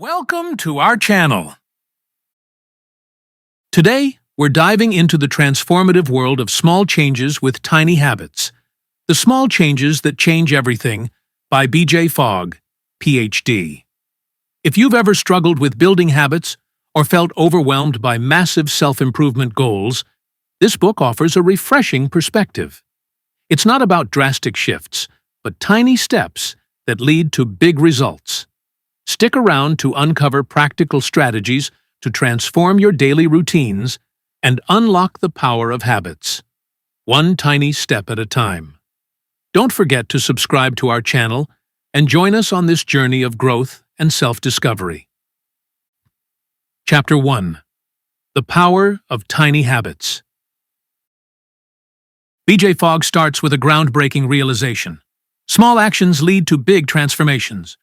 Welcome to our channel. Today, we're diving into the transformative world of small changes with tiny habits. The Small Changes That Change Everything by BJ Fogg, PhD. If you've ever struggled with building habits or felt overwhelmed by massive self-improvement goals, this book offers a refreshing perspective. It's not about drastic shifts, but tiny steps that lead to big results. Stick around to uncover practical strategies to transform your daily routines and unlock the power of habits, one tiny step at a time. Don't forget to subscribe to our channel and join us on this journey of growth and self-discovery. Chapter 1. The Power of Tiny Habits. BJ Fogg starts with a groundbreaking realization. Small actions lead to big transformations.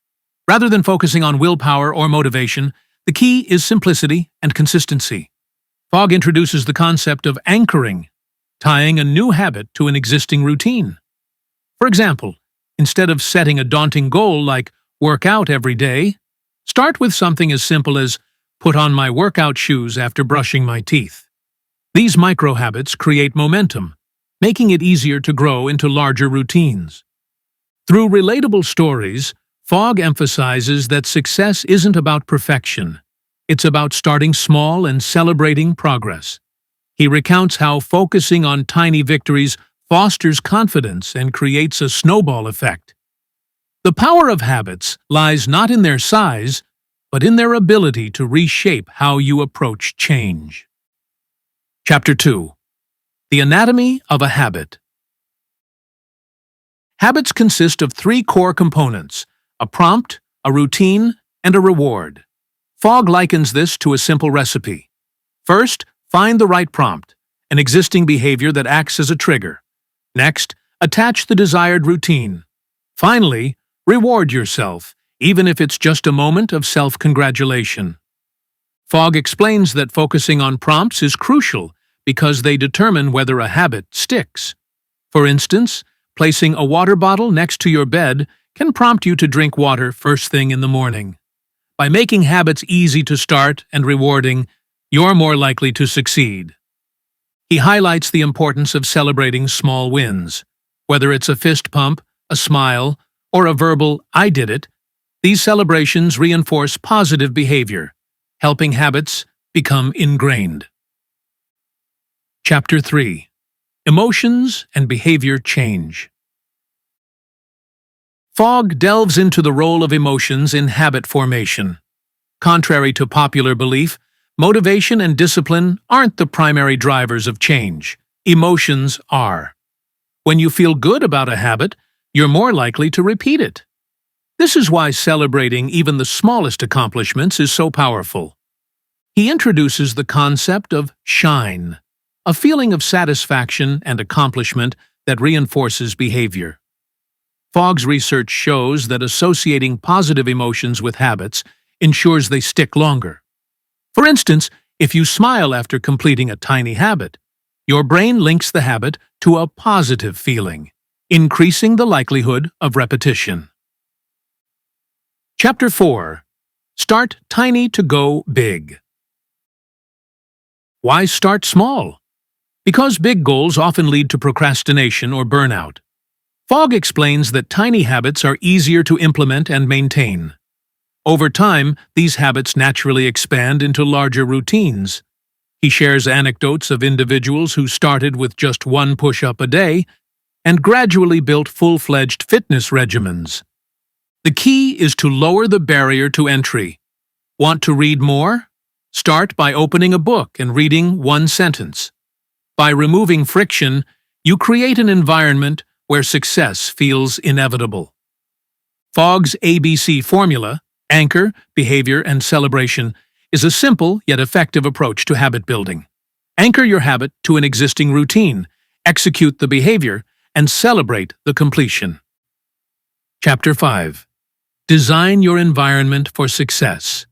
Rather than focusing on willpower or motivation, the key is simplicity and consistency. Fogg introduces the concept of anchoring, tying a new habit to an existing routine. For example, instead of setting a daunting goal like work out every day, start with something as simple as put on my workout shoes after brushing my teeth. These micro-habits create momentum, making it easier to grow into larger routines. Through relatable stories, Fogg emphasizes that success isn't about perfection. It's about starting small and celebrating progress. He recounts how focusing on tiny victories fosters confidence and creates a snowball effect. The power of habits lies not in their size, but in their ability to reshape how you approach change. Chapter 2. The Anatomy of a Habit. Habits consist of three core components: a prompt, a routine, and a reward. Fogg likens this to a simple recipe. First, find the right prompt, an existing behavior that acts as a trigger. Next, attach the desired routine. Finally, reward yourself, even if it's just a moment of self-congratulation. Fogg explains that focusing on prompts is crucial because they determine whether a habit sticks. For instance, placing a water bottle next to your bed can prompt you to drink water first thing in the morning. By making habits easy to start and rewarding, you're more likely to succeed. He highlights the importance of celebrating small wins. Whether it's a fist pump, a smile, or a verbal "I did it," these celebrations reinforce positive behavior, helping habits become ingrained. Chapter 3. Emotions and Behavior Change. Fogg delves into the role of emotions in habit formation. Contrary to popular belief, motivation and discipline aren't the primary drivers of change. Emotions are. When you feel good about a habit, you're more likely to repeat it. This is why celebrating even the smallest accomplishments is so powerful. He introduces the concept of shine, a feeling of satisfaction and accomplishment that reinforces behavior. Fogg's research shows that associating positive emotions with habits ensures they stick longer. For instance, if you smile after completing a tiny habit, your brain links the habit to a positive feeling, increasing the likelihood of repetition. Chapter 4. Start tiny to go big. Why start small? Because big goals often lead to procrastination or burnout. Fogg explains that tiny habits are easier to implement and maintain. Over time, these habits naturally expand into larger routines. He shares anecdotes of individuals who started with just one push-up a day and gradually built full-fledged fitness regimens. The key is to lower the barrier to entry. Want to read more? Start by opening a book and reading one sentence. By removing friction, you create an environment where success feels inevitable. Fogg's ABC formula, anchor, behavior, and celebration, is a simple yet effective approach to habit building. Anchor your habit to an existing routine, execute the behavior, and celebrate the completion. Chapter 5. Design your environment for success.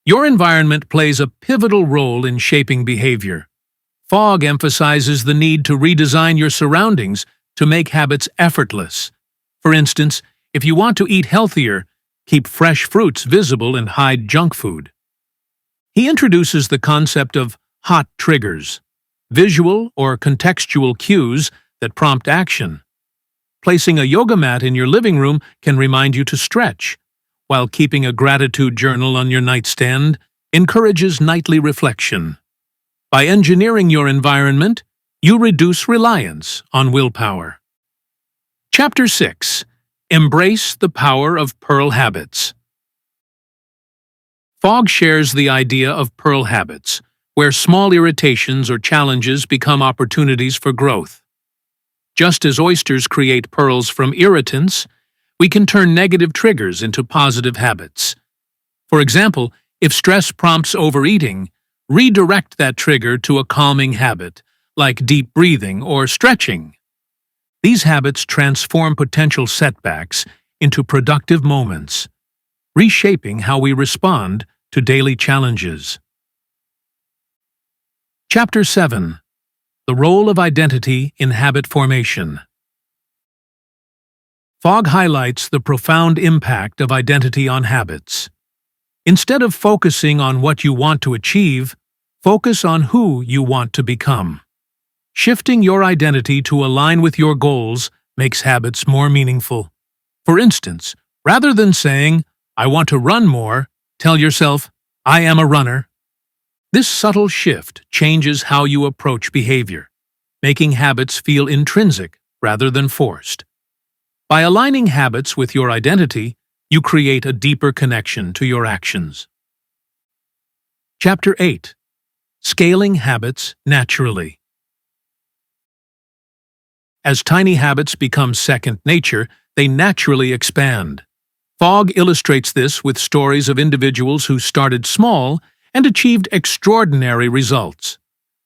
Your environment plays a pivotal role in shaping behavior. Fogg emphasizes the need to redesign your surroundings to make habits effortless. For instance, if you want to eat healthier, keep fresh fruits visible and hide junk food. He introduces the concept of hot triggers, visual or contextual cues that prompt action. Placing a yoga mat in your living room can remind you to stretch, while keeping a gratitude journal on your nightstand encourages nightly reflection. By engineering your environment, you reduce reliance on willpower. Chapter 6. Embrace the Power of Pearl Habits. Fogg shares the idea of pearl habits, where small irritations or challenges become opportunities for growth. Just as oysters create pearls from irritants, we can turn negative triggers into positive habits. For example, if stress prompts overeating, redirect that trigger to a calming habit, like deep breathing or stretching. These habits transform potential setbacks into productive moments, reshaping how we respond to daily challenges. Chapter 7. The Role of Identity in Habit Formation. Fogg highlights the profound impact of identity on habits. Instead of focusing on what you want to achieve, focus on who you want to become. Shifting your identity to align with your goals makes habits more meaningful. For instance, rather than saying, "I want to run more," tell yourself, "I am a runner." This subtle shift changes how you approach behavior, making habits feel intrinsic rather than forced. By aligning habits with your identity, you create a deeper connection to your actions. Chapter 8. Scaling Habits Naturally. As tiny habits become second nature, they naturally expand. Fogg illustrates this with stories of individuals who started small and achieved extraordinary results.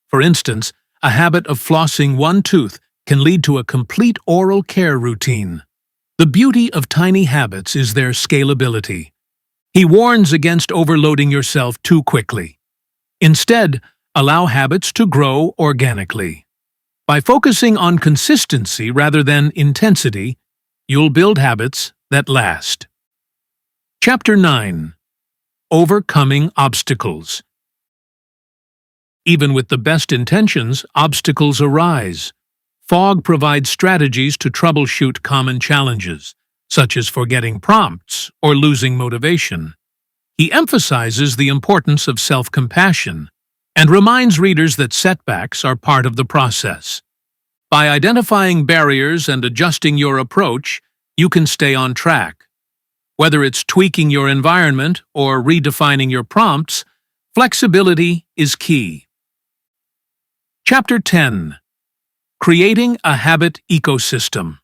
For instance, a habit of flossing one tooth can lead to a complete oral care routine. The beauty of tiny habits is their scalability. He warns against overloading yourself too quickly. Instead, allow habits to grow organically. By focusing on consistency rather than intensity, you'll build habits that last. Chapter 9. Overcoming Obstacles. Even with the best intentions, obstacles arise. Fogg provides strategies to troubleshoot common challenges, such as forgetting prompts or losing motivation. He emphasizes the importance of self-compassion and reminds readers that setbacks are part of the process. By identifying barriers and adjusting your approach, you can stay on track. Whether it's tweaking your environment or redefining your prompts, flexibility is key. Chapter 10. Creating a Habit Ecosystem.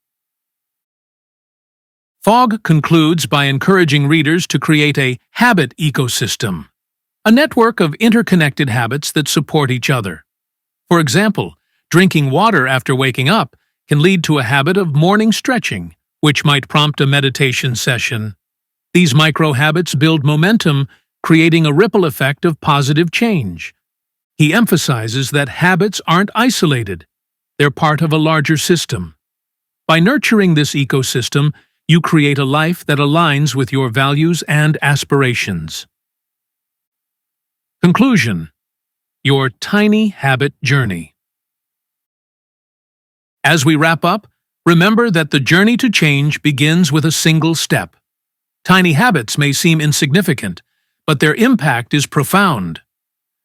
Fogg concludes by encouraging readers to create a habit ecosystem, a network of interconnected habits that support each other. For example, drinking water after waking up can lead to a habit of morning stretching, which might prompt a meditation session. These micro-habits build momentum, creating a ripple effect of positive change. He emphasizes that habits aren't isolated. They're part of a larger system. By nurturing this ecosystem, you create a life that aligns with your values and aspirations. Conclusion. Your tiny habit journey. As we wrap up, remember that the journey to change begins with a single step. Tiny habits may seem insignificant, but their impact is profound.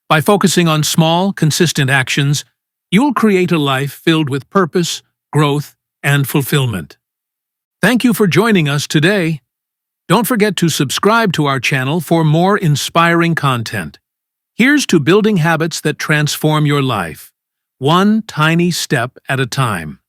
By focusing on small, consistent actions, you'll create a life filled with purpose, growth, and fulfillment. Thank you for joining us today. Don't forget to subscribe to our channel for more inspiring content. Here's to building habits that transform your life, one tiny step at a time.